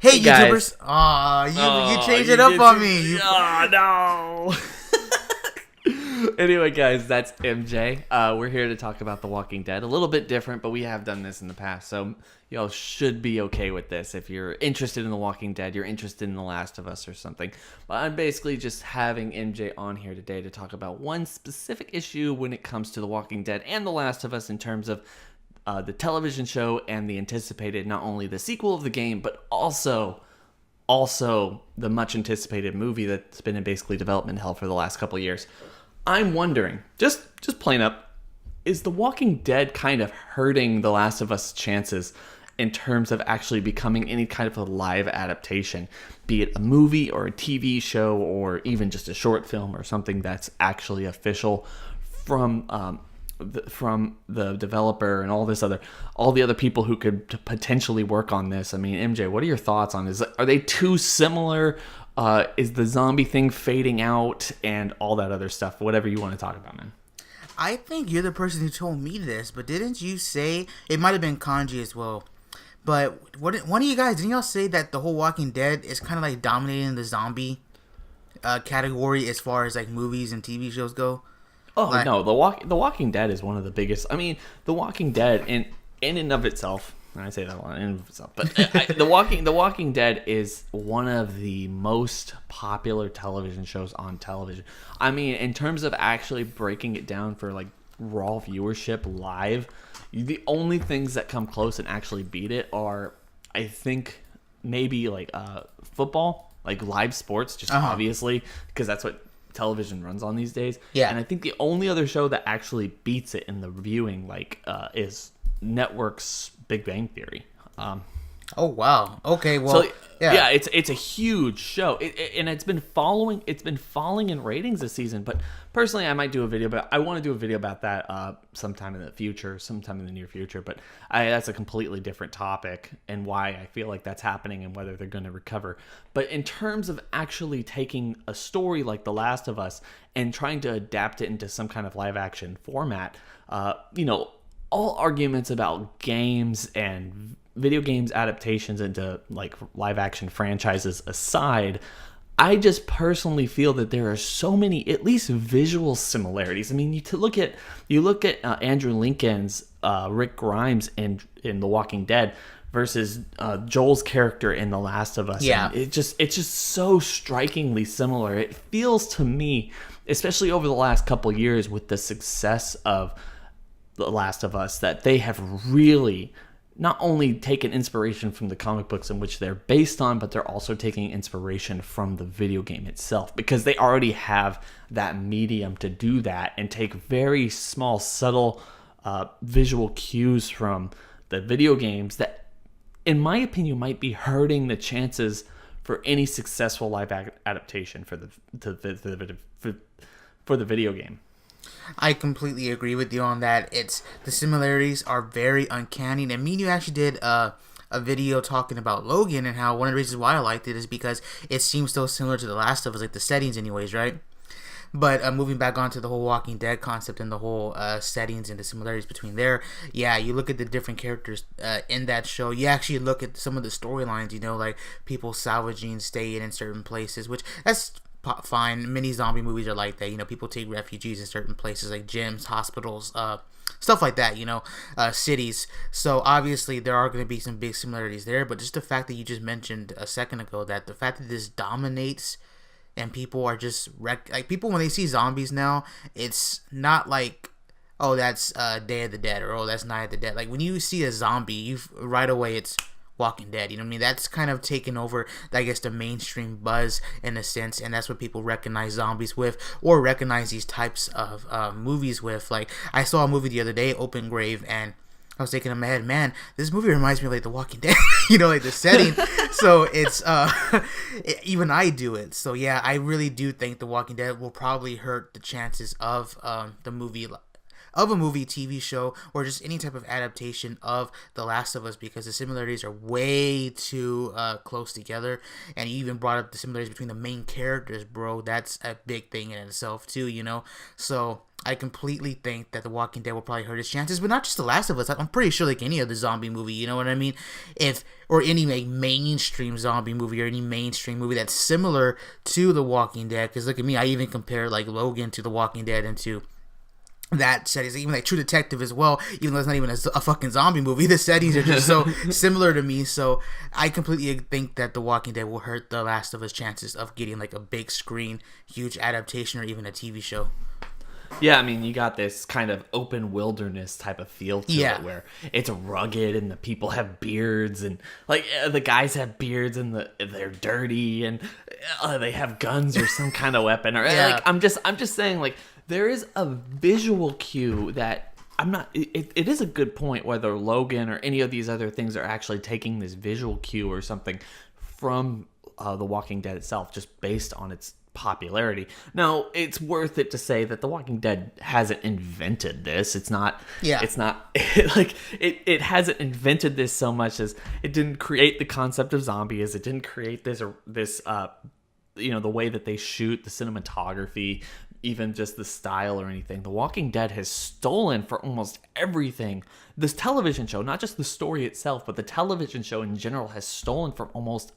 Hey, guys. YouTubers! You changed it up on me. Oh, no. Anyway, guys, that's MJ. We're here to talk about The Walking Dead. A little bit different, but we have done this in the past, so y'all should be okay with this. If you're interested in The Walking Dead, you're interested in The Last of Us or something. But I'm basically just having MJ on here today to talk about one specific issue when it comes to The Walking Dead and The Last of Us in terms of the television show and the anticipated, not only the sequel of the game, but also the much anticipated movie that's been in basically development hell for the last couple of years. I'm wondering, just plain up, is The Walking Dead kind of hurting The Last of Us chances in terms of actually becoming any kind of a live adaptation, be it a movie or a TV show or even just a short film or something that's actually official from the developer and all the other people who could potentially work on this? I mean, MJ, what are your thoughts on this? Are they too similar? Is the zombie thing fading out and all that other stuff? Whatever you want to talk about, man. I think you're the person who told me this, but didn't you say, it might have been Kanji as well, but one of you guys, didn't y'all say that the whole Walking Dead is kind of like dominating the zombie category as far as like movies and TV shows go? Oh, like, no, The Walking Dead is one of the biggest. I mean, The Walking Dead in and of itself, and I say that a lot, in and of itself, but The Walking Dead is one of the most popular television shows on television. I mean, in terms of actually breaking it down for like raw viewership live, the only things that come close and actually beat it are, I think, maybe like football, like live sports, just obviously, because that's what television runs on these days. Yeah. And I think the only other show that actually beats it in the viewing is Network's Big Bang Theory. Oh wow. Okay, well, so, yeah, it's a huge show. And it's been falling in ratings this season, but personally I might do a video, but I want to do a video about that sometime in the near future, but that's a completely different topic and why I feel like that's happening and whether they're going to recover. But in terms of actually taking a story like The Last of Us and trying to adapt it into some kind of live action format, all arguments about games and video games adaptations into like live action franchises aside, I just personally feel that there are so many, at least visual similarities. I mean, you look at Andrew Lincoln's Rick Grimes in The Walking Dead versus Joel's character in The Last of Us. Yeah, it's just so strikingly similar. It feels to me, especially over the last couple of years with the success of The Last of Us, that they have really not only taken inspiration from the comic books in which they're based on, but they're also taking inspiration from the video game itself, because they already have that medium to do that and take very small, subtle visual cues from the video games that, in my opinion, might be hurting the chances for any successful live adaptation for the video game. I completely agree with you on that. The similarities are very uncanny, and me and you actually did a video talking about Logan and how one of the reasons why I liked it is because it seems so similar to The Last of Us, like the settings anyways, right? But moving back onto the whole Walking Dead concept and the whole settings and the similarities between there, yeah, you look at the different characters in that show. You actually look at some of the storylines, like people salvaging, staying in certain places, which that's fine. Many zombie movies are like that. People take refugees in certain places like gyms, hospitals, stuff like that, cities. So obviously there are going to be some big similarities there, but just the fact that you just mentioned a second ago, that the fact that this dominates and people are just people, when they see zombies now, it's not like, oh, that's Day of the Dead, or oh, that's Night of the Dead. Like when you see a zombie, right away it's Walking Dead, you know what I mean? That's kind of taken over, I guess, the mainstream buzz in a sense, and that's what people recognize zombies with, or recognize these types of movies with. Like, I saw a movie the other day, Open Grave, and I was thinking in my head, man, this movie reminds me of like The Walking Dead, like the setting. So it's even I do it. So yeah, I really do think The Walking Dead will probably hurt the chances of the movie of a movie, TV show, or just any type of adaptation of The Last of Us, because the similarities are way too close together. And you even brought up the similarities between the main characters, bro. That's a big thing in itself too, you know. So I completely think that The Walking Dead will probably hurt its chances, but not just The Last of Us. I'm pretty sure like any other zombie movie, you know what I mean? Or any like mainstream zombie movie or any mainstream movie that's similar to The Walking Dead. Because look at me, I even compare like Logan to The Walking Dead and to that settings, even like True Detective as well, even though it's not even a fucking zombie movie. The settings are just so similar to me. So I completely think that The Walking Dead will hurt The Last of Us chances of getting like a big screen, huge adaptation, or even a TV show. Yeah, I mean, you got this kind of open wilderness type of feel to it where it's rugged and the people have beards and like the guys have beards and they're dirty and they have guns or some kind of weapon. Or like I'm just saying, like, there is a visual cue that I'm not. It is a good point whether Logan or any of these other things are actually taking this visual cue or something from The Walking Dead itself, just based on its popularity. Now, it's worth it to say that The Walking Dead hasn't invented this. It's not like it hasn't invented this so much as it didn't create the concept of zombies. It didn't create this the way that they shoot, the cinematography, even just the style or anything. The Walking Dead has stolen for almost everything. This television show, not just the story itself, but the television show in general has stolen from almost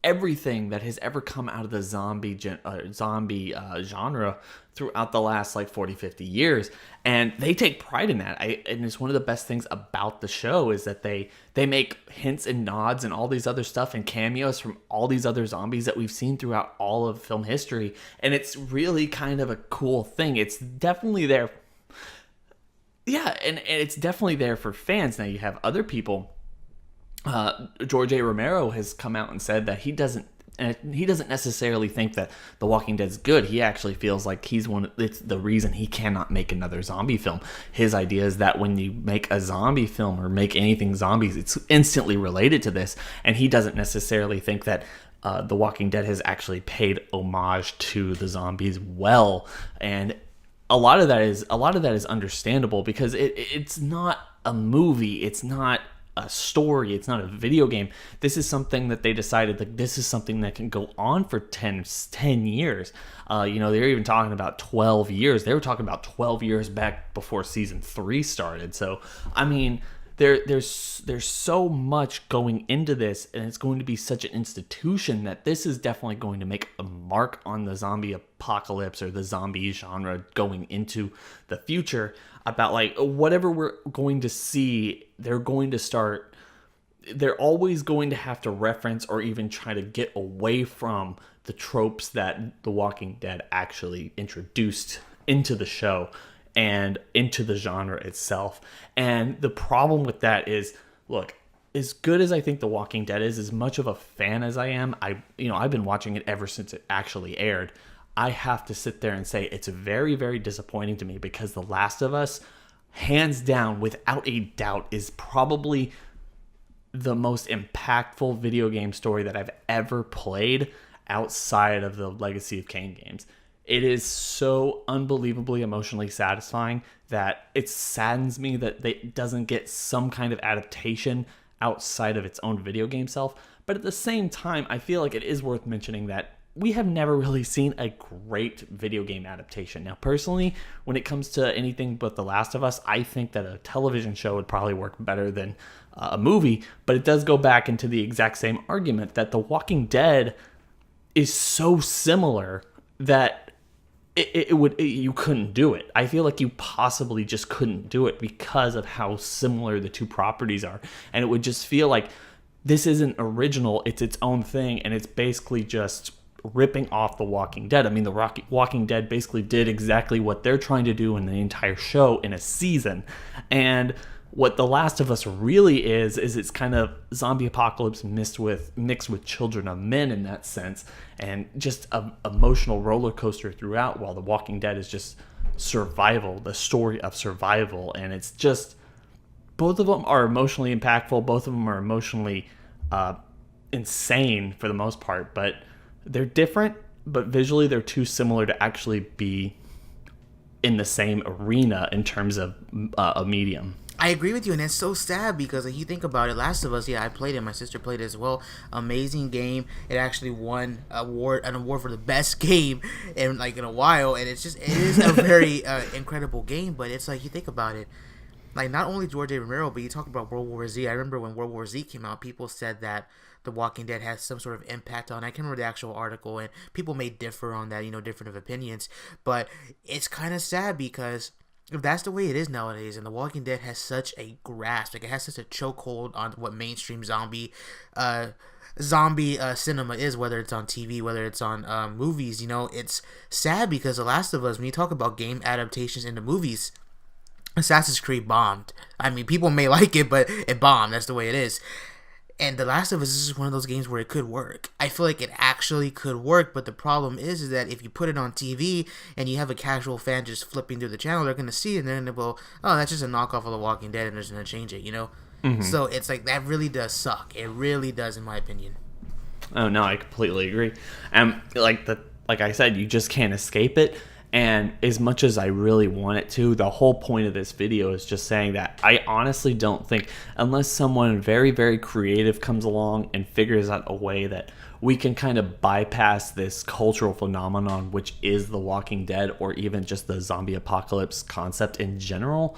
everything that has ever come out of the zombie genre throughout the last like 40-50 years, and they take pride in that. And it's one of the best things about the show is that they make hints and nods and all these other stuff and cameos from all these other zombies that we've seen throughout all of film history, and it's really kind of a cool thing. It's definitely there. Yeah, and it's definitely there for fans. Now you have other people. George A. Romero has come out and said that he doesn't necessarily think that The Walking Dead's good. He actually feels like it's the reason he cannot make another zombie film. His idea is that when you make a zombie film or make anything zombies, it's instantly related to this, and he doesn't necessarily think that The Walking Dead has actually paid homage to the zombies well. And a lot of that is understandable because it's not a movie. It's not a story. It's not a video game. This is something that they decided that this is something that can go on for 10 years. They're even talking about 12 years. They were talking about 12 years back before season 3 started. So, I mean, there's so much going into this, and it's going to be such an institution that this is definitely going to make a mark on the zombie apocalypse or the zombie genre going into the future. About like whatever we're going to see, they're always going to have to reference or even try to get away from the tropes that The Walking Dead actually introduced into the show and into the genre itself. And the problem with that is, look, as good as I think The Walking Dead is, as much of a fan as I am, I've been watching it ever since it actually aired. I have to sit there and say it's very, very disappointing to me because The Last of Us, hands down, without a doubt, is probably the most impactful video game story that I've ever played outside of the Legacy of Kain games. It is so unbelievably emotionally satisfying that it saddens me that it doesn't get some kind of adaptation outside of its own video game self. But at the same time, I feel like it is worth mentioning that we have never really seen a great video game adaptation. Now, personally, when it comes to anything but The Last of Us, I think that a television show would probably work better than a movie. But it does go back into the exact same argument that The Walking Dead is so similar that you couldn't do it. I feel like you possibly just couldn't do it because of how similar the two properties are. And it would just feel like this isn't original. It's its own thing. And it's basically just ripping off The Walking Dead. I mean, The Walking Dead basically did exactly what they're trying to do in the entire show in a season. And what The Last of Us really is it's kind of zombie apocalypse mixed with Children of Men in that sense, and just an emotional roller coaster throughout, while The Walking Dead is just survival, the story of survival. And it's just, both of them are emotionally impactful. Both of them are emotionally insane for the most part, but they're different, but visually they're too similar to actually be in the same arena in terms of a medium. I agree with you, and it's so sad because if you think about it, Last of Us, yeah, I played it. My sister played it as well. Amazing game. It actually won an award for the best game in a while, and it is a very incredible game. But it's like you think about it, like not only George A. Romero, but you talk about World War Z. I remember when World War Z came out, people said that The Walking Dead has some sort of impact on. I can't remember the actual article, and people may differ on that, different of opinions. But it's kind of sad because if that's the way it is nowadays, and The Walking Dead has such a grasp, like it has such a chokehold on what mainstream zombie cinema is, whether it's on TV, whether it's on movies, it's sad because The Last of Us, when you talk about game adaptations into movies, Assassin's Creed bombed. I mean, people may like it, but it bombed. That's the way it is. And The Last of Us is just one of those games where it could work. I feel like it actually could work, but the problem is that if you put it on TV and you have a casual fan just flipping through the channel, they're going to see it and then they will, oh, that's just a knockoff of The Walking Dead and they're just going to change it, Mm-hmm. So it's like that really does suck. It really does, in my opinion. Oh, no, I completely agree. Like I said, you just can't escape it. And as much as I really want it to, the whole point of this video is just saying that I honestly don't think, unless someone very, very creative comes along and figures out a way that we can kind of bypass this cultural phenomenon, which is The Walking Dead, or even just the zombie apocalypse concept in general,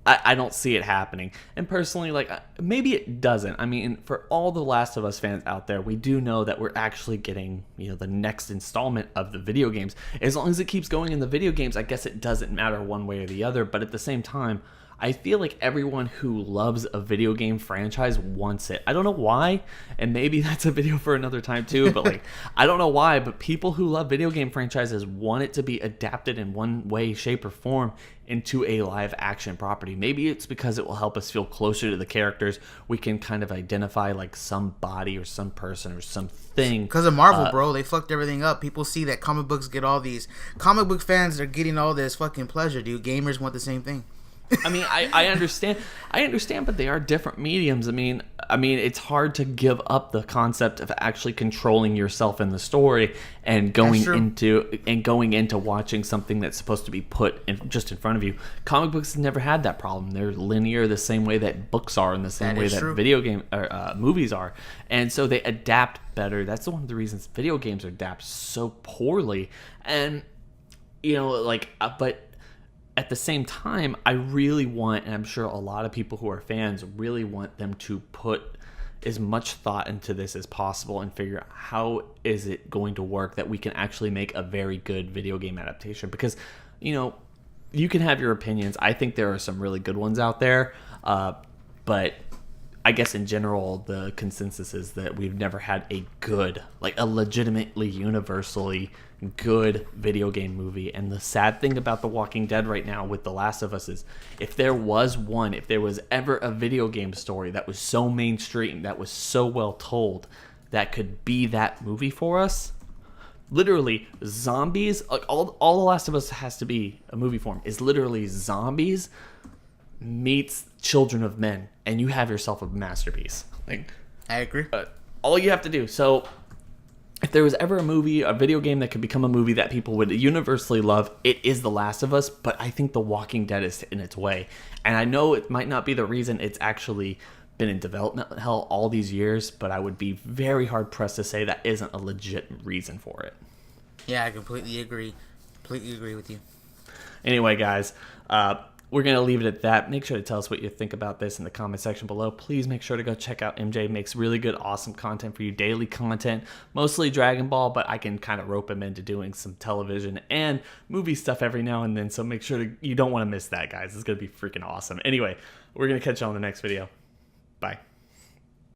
I don't see it happening. And personally, maybe it doesn't. I mean, for all the Last of Us fans out there, we do know that we're actually getting, the next installment of the video games. As long as it keeps going in the video games, I guess it doesn't matter one way or the other. But at the same time, I feel like everyone who loves a video game franchise wants it. I don't know why, and maybe that's a video for another time too, but I don't know why, but people who love video game franchises want it to be adapted in one way, shape, or form into a live action property. Maybe it's because it will help us feel closer to the characters. We can kind of identify some body or some person or something. Because of Marvel, bro, they fucked everything up. People see that comic books get all these, comic book fans are getting all this fucking pleasure, dude. Gamers want the same thing. I mean, I understand, but they are different mediums. I mean, it's hard to give up the concept of actually controlling yourself in the story and going into watching something that's supposed to be put just in front of you. Comic books have never had that problem. They're linear the same way that books are, in the same way that video game or movies are, and so they adapt better. That's one of the reasons video games adapt so poorly, and but at the same time, I really want, and I'm sure a lot of people who are fans really want them to put as much thought into this as possible and figure out how is it going to work that we can actually make a very good video game adaptation. Because, you can have your opinions. I think there are some really good ones out there, but I guess in general, the consensus is that we've never had a good, a legitimately universally good video game movie. And the sad thing about The Walking Dead right now with The Last of Us is if there was ever a video game story that was so mainstream, that was so well told, that could be that movie for us, literally zombies, all The Last of Us has to be a movie form is literally zombies meets Children of Men, and you have yourself a masterpiece. I agree. All you have to do. So if there was ever a video game that could become a movie that people would universally love, it is The Last of Us, but I think The Walking Dead is in its way. And I know it might not be the reason it's actually been in development hell all these years, but I would be very hard pressed to say that isn't a legit reason for it. Yeah, I completely agree. Completely agree with you. Anyway, guys, we're going to leave it at that. Make sure to tell us what you think about this in the comment section below. Please make sure to go check out MJ. Makes really good, awesome content for you. Daily content, mostly Dragon Ball, but I can kind of rope him into doing some television and movie stuff every now and then. So make sure you don't want to miss that, guys. It's going to be freaking awesome. Anyway, we're going to catch you on the next video. Bye.